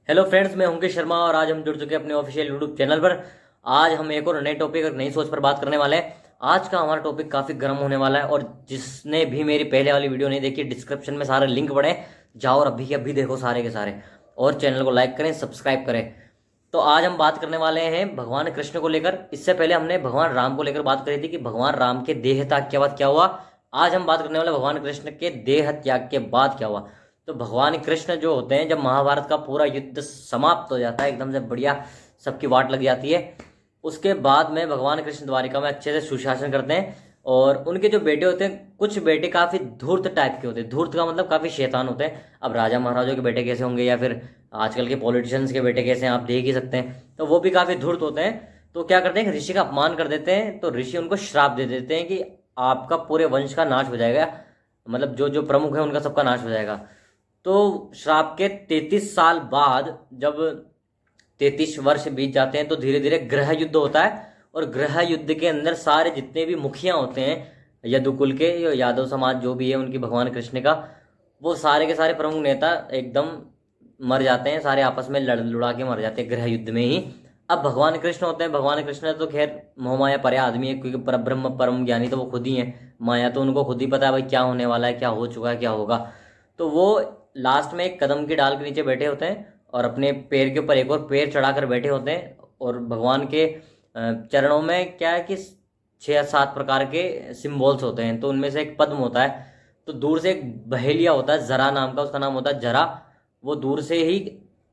Hello friends, मैं अंकित शर्मा और आज हम जुड़ चुके हैं अपने ऑफिशियल यूट्यूब चैनल पर। आज हम एक और नए टॉपिक और नई सोच पर बात करने वाले हैं। आज का हमारा टॉपिक काफ़ी गर्म होने वाला है और जिसने भी मेरी पहले वाली वीडियो नहीं देखी, डिस्क्रिप्शन में सारे लिंक पड़े, जाओ और अभी के अभी देखो सारे के सारे, और चैनल को लाइक करें, सब्सक्राइब करें। तो आज हम बात करने वाले हैं भगवान कृष्ण को लेकर। इससे पहले हमने भगवान राम को लेकर बात करी थी कि भगवान राम के देह त्याग के बाद क्या हुआ। आज हम बात करने वाले भगवान कृष्ण के देह त्याग के बाद क्या हुआ। तो भगवान कृष्ण जो होते हैं, जब महाभारत का पूरा युद्ध समाप्त हो जाता है, एकदम से बढ़िया सबकी वाट लग जाती है, उसके बाद में भगवान कृष्ण द्वारिका में अच्छे से सुशासन करते हैं। और उनके जो बेटे होते हैं, कुछ बेटे काफी धूर्त टाइप के होते हैं। धूर्त का मतलब काफी शैतान होते हैं। अब राजा महाराजों के बेटे कैसे होंगे या फिर आजकल के पॉलिटिशियंस के बेटे कैसे हैं, आप देख ही सकते हैं। तो वो भी काफी धूर्त होते हैं। तो क्या करते हैं, ऋषि का अपमान कर देते हैं। तो ऋषि उनको श्राप दे देते हैं कि आपका पूरे वंश का नाश हो जाएगा, मतलब जो जो प्रमुख है उनका सबका नाश हो जाएगा। तो श्राप के 33 साल बाद, जब 33 वर्ष बीत जाते हैं, तो धीरे धीरे ग्रह युद्ध होता है। और ग्रह युद्ध के अंदर सारे जितने भी मुखिया होते हैं यदुकुल के, यादव समाज जो भी है उनकी, भगवान कृष्ण का, वो सारे के सारे प्रमुख नेता एकदम मर जाते हैं। सारे आपस में लड़ लुड़ा के मर जाते हैं ग्रह युद्ध में ही। अब भगवान कृष्ण होते हैं, भगवान कृष्ण तो खैर मोहमाया परे आदमी है, क्योंकि परब्रह्म परम ज्ञानी तो वो खुद ही है। माया तो उनको खुद ही पता है भाई क्या होने वाला है, क्या हो चुका है, क्या होगा। तो वो लास्ट में एक कदम की डाल के नीचे बैठे होते हैं और अपने पैर के ऊपर एक और पैर चढ़ाकर बैठे होते हैं। और भगवान के चरणों में क्या है कि 6-7 प्रकार के सिंबल्स होते हैं। तो उनमें से एक पद्म होता है। तो दूर से एक बहेलिया होता है, जरा नाम का, उसका नाम होता है जरा। वो दूर से ही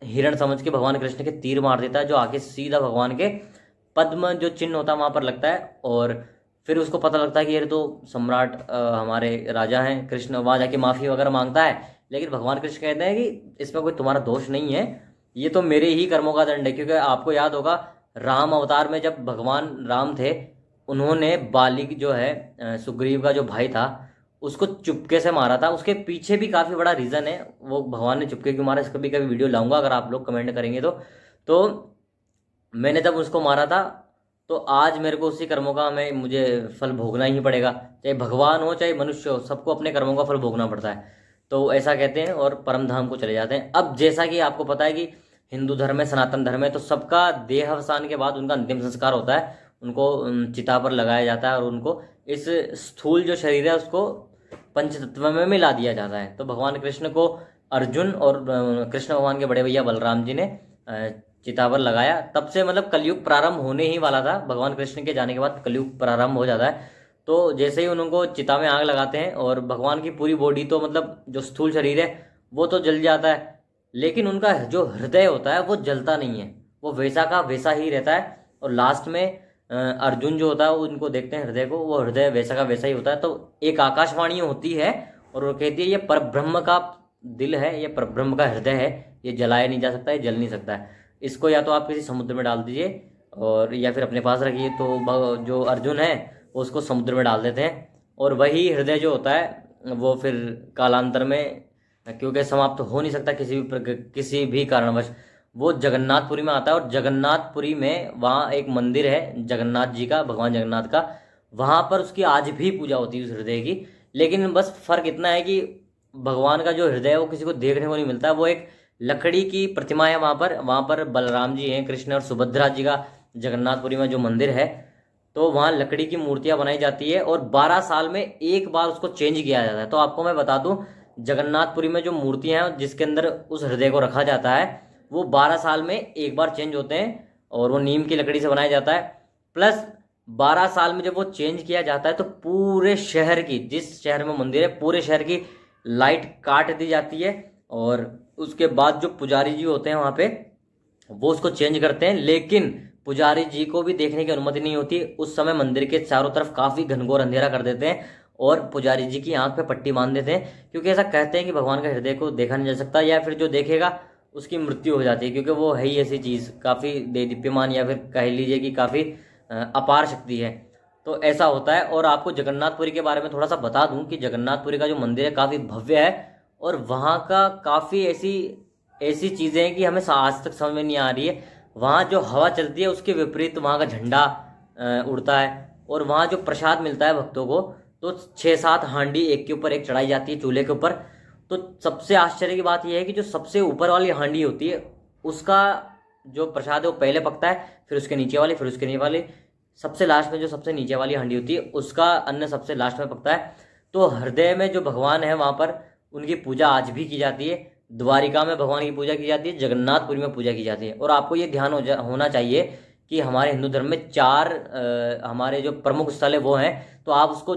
हिरण समझ के भगवान कृष्ण के तीर मार देता है, जो आके सीधा भगवान के पद्म जो चिन्ह होता है वहां पर लगता है। और फिर उसको पता लगता है कि ये तो सम्राट हमारे राजा हैं कृष्ण। वहां जाके माफी वगैरह मांगता है, लेकिन भगवान कृष्ण कहते हैं कि इसमें कोई तुम्हारा दोष नहीं है, ये तो मेरे ही कर्मों का दंड है। क्योंकि आपको याद होगा, राम अवतार में जब भगवान राम थे, उन्होंने बाली जो है सुग्रीव का जो भाई था, उसको चुपके से मारा था। उसके पीछे भी काफी बड़ा रीजन है, वो भगवान ने चुपके क्यों मारा, इसका भी कभी वीडियो लाऊंगा अगर आप लोग कमेंट करेंगे तो मैंने जब उसको मारा था, तो आज मेरे को उसी कर्मों का मुझे फल भोगना ही पड़ेगा। चाहे भगवान हो चाहे मनुष्य हो, सबको अपने कर्मों का फल भोगना पड़ता है। तो ऐसा कहते हैं और परम धाम को चले जाते हैं। अब जैसा कि आपको पता है कि हिंदू धर्म है, सनातन धर्म है, तो सबका देहावसान के बाद उनका अंतिम संस्कार होता है। उनको चिता पर लगाया जाता है और उनको इस स्थूल जो शरीर है उसको पंचतत्व में मिला दिया जाता है। तो भगवान कृष्ण को अर्जुन और कृष्ण भगवान के बड़े भैया बलराम जी ने चिता पर लगाया। तब से मतलब कलयुग प्रारंभ होने ही वाला था। भगवान कृष्ण के जाने के बाद कलयुग प्रारंभ हो जाता है। तो जैसे ही उनको चिता में आग लगाते हैं, और भगवान की पूरी बॉडी तो मतलब जो स्थूल शरीर है वो तो जल जाता है, लेकिन उनका जो हृदय होता है वो जलता नहीं है, वो वैसा का वैसा ही रहता है। और लास्ट में अर्जुन जो होता है उनको देखते हैं हृदय को, वो हृदय वैसा का वैसा ही होता है। तो एक आकाशवाणी होती है और वो कहती है ये परब्रह्म का दिल है, ये परब्रह्म का हृदय है, ये जलाया नहीं जा सकता, ये जल नहीं सकता है। इसको या तो आप किसी समुद्र में डाल दीजिए और या फिर अपने पास रखिए। तो जो अर्जुन है उसको समुद्र में डाल देते हैं, और वही हृदय जो होता है वो फिर कालांतर में, क्योंकि समाप्त हो नहीं सकता किसी भी कारणवश, वो जगन्नाथपुरी में आता है। और जगन्नाथपुरी में वहाँ एक मंदिर है जगन्नाथ जी का, भगवान जगन्नाथ का, वहाँ पर उसकी आज भी पूजा होती है उस हृदय की। लेकिन बस फर्क इतना है कि भगवान का जो हृदय है वो किसी को देखने को नहीं मिलता। वो एक लकड़ी की प्रतिमा है वहाँ पर बलराम जी हैं, कृष्ण और सुभद्रा जी का जगन्नाथपुरी में जो मंदिर है, तो वहाँ लकड़ी की मूर्तियां बनाई जाती है और 12 साल में एक बार उसको चेंज किया जाता है। तो आपको मैं बता दूं, जगन्नाथपुरी में जो मूर्तियां हैं जिसके अंदर उस हृदय को रखा जाता है, वो 12 साल में एक बार चेंज होते हैं, और वो नीम की लकड़ी से बनाया जाता है। प्लस 12 साल में जब वो चेंज किया जाता है, तो पूरे शहर की, जिस शहर में मंदिर है, पूरे शहर की लाइट काट दी जाती है। और उसके बाद जो पुजारी जी होते हैं वहां पे, वो उसको चेंज करते हैं, लेकिन पुजारी जी को भी देखने की अनुमति नहीं होती। उस समय मंदिर के चारों तरफ काफी घनघोर अंधेरा कर देते हैं और पुजारी जी की आंख पे पट्टी बांध देते हैं, क्योंकि ऐसा कहते हैं कि भगवान का हृदय को देखा नहीं जा सकता, या फिर जो देखेगा उसकी मृत्यु हो जाती है, क्योंकि वो है ही ऐसी चीज, काफी देदीप्यमान, या फिर कह लीजिए कि काफी अपार शक्ति है। तो ऐसा होता है। और आपको जगन्नाथपुरी के बारे में थोड़ा सा बता दूं कि जगन्नाथपुरी का जो मंदिर है काफी भव्य है, और वहाँ का काफी ऐसी चीजें हैं कि हमें आज तक समझ में नहीं आ रही है। वहाँ जो हवा चलती है उसके विपरीत वहाँ का झंडा उड़ता है, और वहाँ जो प्रसाद मिलता है भक्तों को, तो 6-7 हांडी एक के ऊपर एक चढ़ाई जाती है चूल्हे के ऊपर। तो सबसे आश्चर्य की बात यह है कि जो सबसे ऊपर वाली हांडी होती है उसका जो प्रसाद है वो पहले पकता है, फिर उसके नीचे वाली, फिर उसके नीचे वाली, सबसे लास्ट में जो सबसे नीचे वाली हांडी होती है उसका अन्न सबसे लास्ट में पकता है। तो हृदय में जो भगवान है वहां पर उनकी पूजा आज भी की जाती है। द्वारिका में भगवान की पूजा की जाती है, जगन्नाथपुरी में पूजा की जाती है। और आपको ये ध्यान होना चाहिए कि हमारे हिंदू धर्म में 4 हमारे जो प्रमुख स्थल है वो हैं। तो आप उसको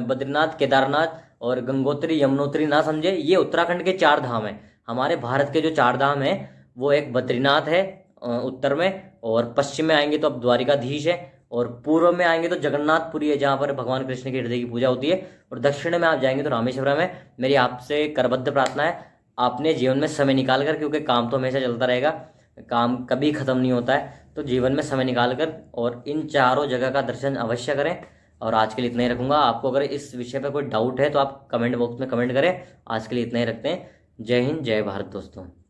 बद्रीनाथ, केदारनाथ और गंगोत्री, यमुनोत्री ना समझे, ये उत्तराखंड के 4 धाम हैं। हमारे भारत के जो 4 धाम हैं वो एक बद्रीनाथ है उत्तर में, और पश्चिम में आएंगे तो अब द्वारिकाधीश है, और पूर्व में आएंगे तो जगन्नाथपुरी है जहाँ पर भगवान कृष्ण के हृदय की पूजा होती है, और दक्षिण में आप जाएंगे तो रामेश्वरम है। मेरी आपसे करबद्ध प्रार्थना है, आपने जीवन में समय निकाल कर, क्योंकि काम तो हमेशा चलता रहेगा, काम कभी खत्म नहीं होता है, तो जीवन में समय निकाल कर और इन 4 जगह का दर्शन अवश्य करें। और आज के लिए इतना ही रखूंगा। आपको अगर इस विषय पर कोई डाउट है तो आप कमेंट बॉक्स में कमेंट करें। आज के लिए इतना ही रखते हैं। जय हिंद, जय भारत दोस्तों।